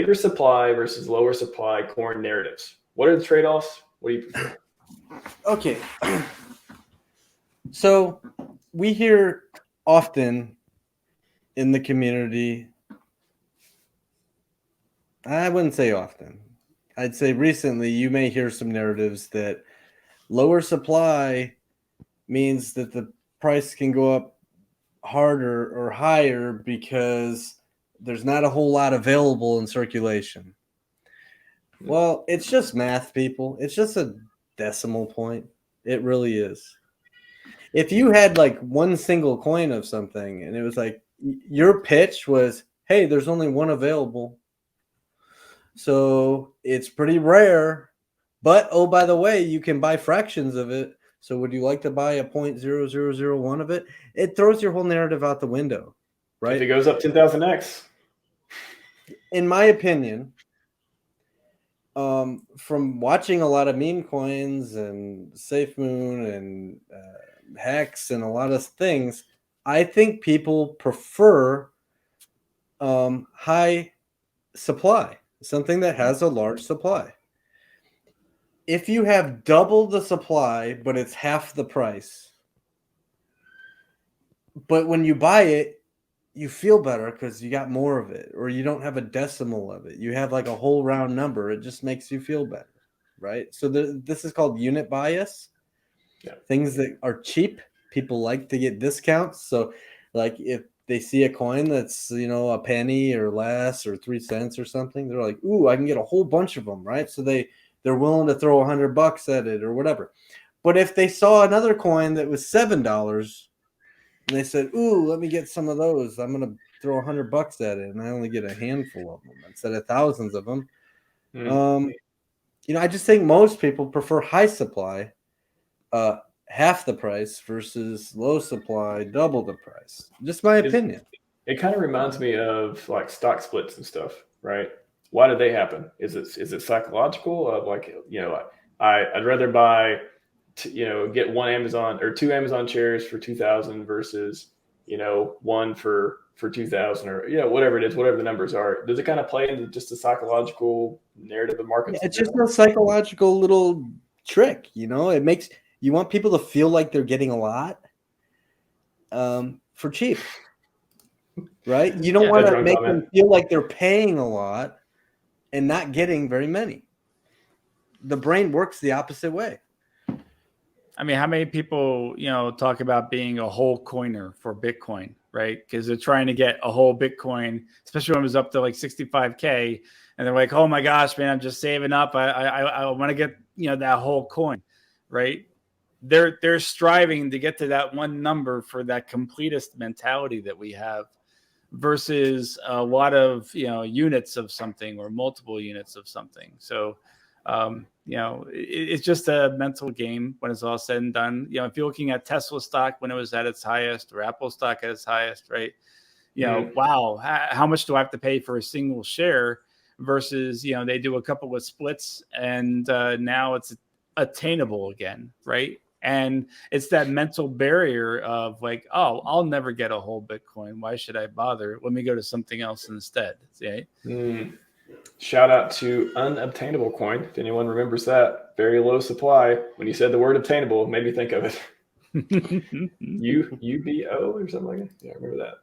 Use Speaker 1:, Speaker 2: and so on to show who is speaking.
Speaker 1: greater supply versus lower supply coin narratives. What are the trade-offs? What do you prefer?
Speaker 2: Okay. So we hear often in the community, I wouldn't say often, I'd say recently, you may hear some narratives that lower supply means that the price can go up harder or higher because there's not a whole lot available in circulation. Well, it's just math, people. It's just a decimal point. It really is. If you had like one single coin of something and it was like your pitch was, hey, there's only one available, so it's pretty rare, but oh, by the way, you can buy fractions of it. So would you like to buy a 0.0001 of it? It throws your whole narrative out the window, right?
Speaker 1: If it goes up 10,000x.
Speaker 2: In my opinion, from watching a lot of meme coins and SafeMoon and Hex and a lot of things, I think people prefer high supply, something that has a large supply. If you have double the supply, but it's half the price, but when you buy it, you feel better because you got more of it, or you don't have a decimal of it. You have like a whole round number. It just makes you feel better, right? So this is called unit bias.
Speaker 1: Yeah.
Speaker 2: Things that are cheap, people like to get discounts. So like if they see a coin that's, a penny or less or 3 cents or something, they're like, ooh, I can get a whole bunch of them, right? So they're willing to throw $100 at it or whatever. But if they saw another coin that was $7 and they said, ooh, let me get some of those, I'm going to throw $100 at it, and I only get a handful of them instead of thousands of them. I just think most people prefer high supply, half the price, versus low supply, double the price. Just my opinion.
Speaker 1: It kind of reminds me of like stock splits and stuff, right? Why do they happen? Is it psychological of like, I'd rather buy, get one Amazon or two Amazon shares for 2,000 versus, one for 2,000 or, whatever it is, whatever the numbers are. Does it kind of play into just a psychological narrative of markets?
Speaker 2: Yeah, it's just a psychological little trick, it makes you want people to feel like they're getting a lot for cheap, right? You don't want to make them feel like they're paying a lot and not getting very many. The brain works the opposite way.
Speaker 3: I mean, how many people, talk about being a whole coiner for Bitcoin, right? Because they're trying to get a whole Bitcoin, especially when it was up to like 65K. And they're like, oh my gosh, man, I'm just saving up. I want to get, that whole coin, right? They're striving to get to that one number for that completist mentality that we have versus a lot of, units of something or multiple units of something. So, it's just a mental game when it's all said and done. If you're looking at Tesla stock when it was at its highest, or Apple stock at its highest, right? Wow, how much do I have to pay for a single share versus, they do a couple of splits and now it's attainable again, right? And it's that mental barrier of like, oh, I'll never get a whole Bitcoin. Why should I bother? Let me go to something else instead. Right?
Speaker 1: Shout out to unobtainable coin. If anyone remembers that, very low supply. When you said the word obtainable, it made me think of it. UBO or something like that. Yeah, I remember that.